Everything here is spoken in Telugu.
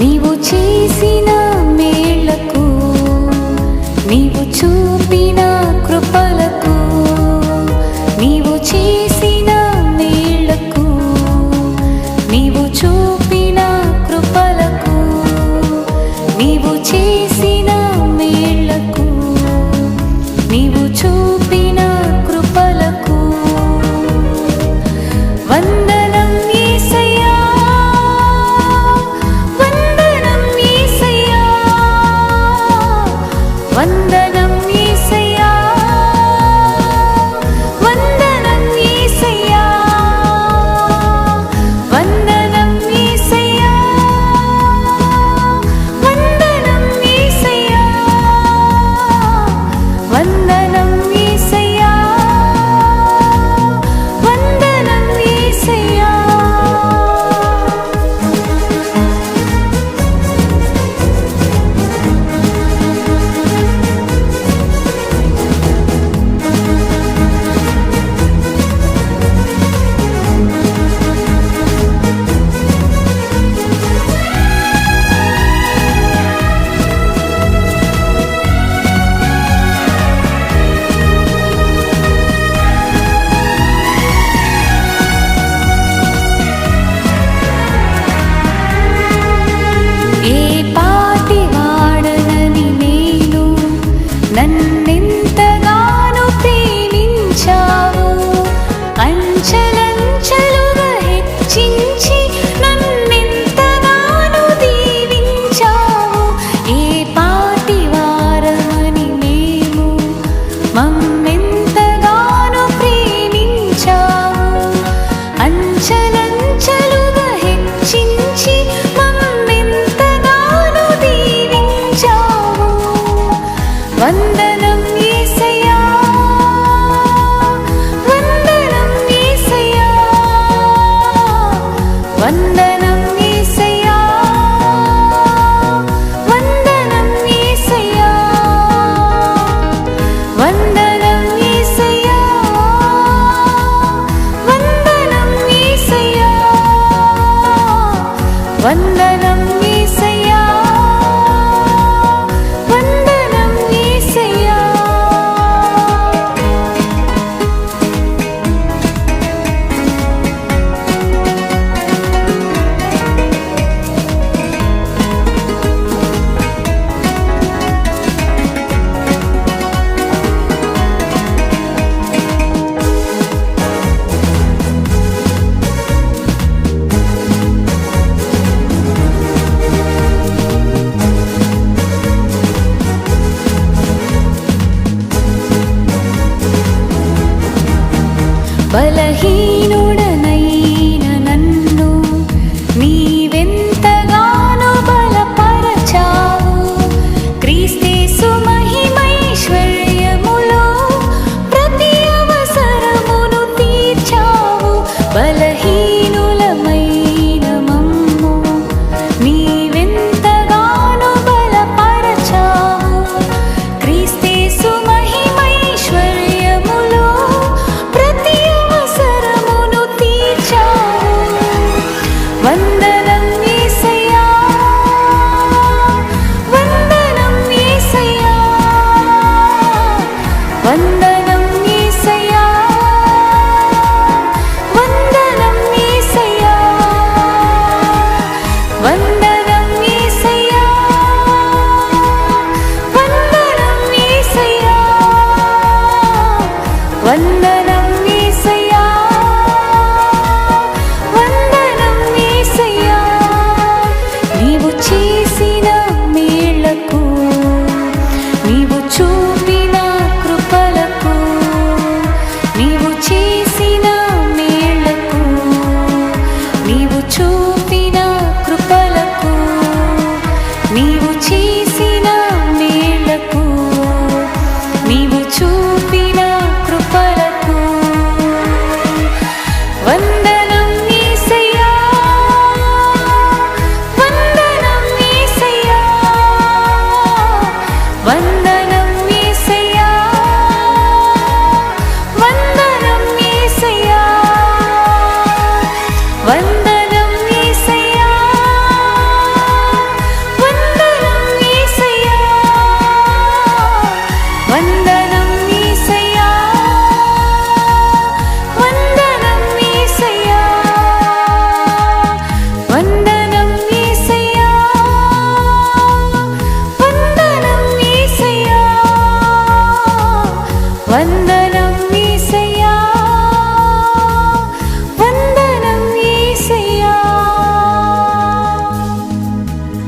నీవు చేసిన మేళ్లకు, నీవు చూపిన కృపలకు, నీవు చేసిన మేళ్లకు, నీవు చూపిన కృపలకు, నీవు చేసిన మేళ్లకు, నీవు చూపిన కృపలకు వందనం యేసయ్యా, వందనం యేసయ్యా, వందనం యేసయ్యా, వందనం యేసయ్యా, వందనం యేసయ్యా, వందనం యేసయ్యా, వందనం యేసయ్యా, వందనం యేసయ్యా. ఏ పాటి వాడనని నేను, నన్నెంతగానో ప్రేమించావు, అంచెలంచెలుగా హెచ్చించి నన్నెంతగానో దీవించావు. ఏ పాటి వారమని మేము, మమ్మెంతగానో ప్రేమించావు, అంచెలంచెలుగా హెచ్చించి మమ్మెంతగానో దీవించావు. వందనం యేసయ్యా, వందనం యేసయ్యా, వందనం యేసయ్యా, వందనం యేసయ్యా, వందనం యేసయ్యా, వందనం యేసయ్యా, వందనం యేసయ్యా, వందనం యేసయ్యా. బలహీనుడనైన నన్ను నీవెంతగానో బలపరచావు, క్రీస్తేసు మహిమైశ్వర్యములో ప్రతి అవసరమును తీర్చావు. బలహీనులమైన మమ్ము నీవెంతగానో బలపరచావు, క్రీస్తేసు మహిమైశ్వర్యములో ప్రతి అవసరమును తీర్చావు. వందనం యేసయ్యా, వందనం యేసయ్యా, వందనం యేసయ్యా, వందనం యేసయ్యా, వందనం యేసయ్యా, వందనం యేసయ్యా, వందనం యేసయ్యా, వందనం యేసయ్యా. నీవు చేసిన మేళ్లకు, నీవు చూపిన కృపలకు, నీవు చేసిన మేళ్లకు, నీవు చూపిన కృపలకు, నీవు చేసిన మేళ్లకు, నీవు చూపిన కృపలకు వందనం యేసయ్యా, వందనం యేసయ్యా, వందనం యేసయ్యా, వందనం యేసయ్యా, వందనం యేసయ్యా. వందనం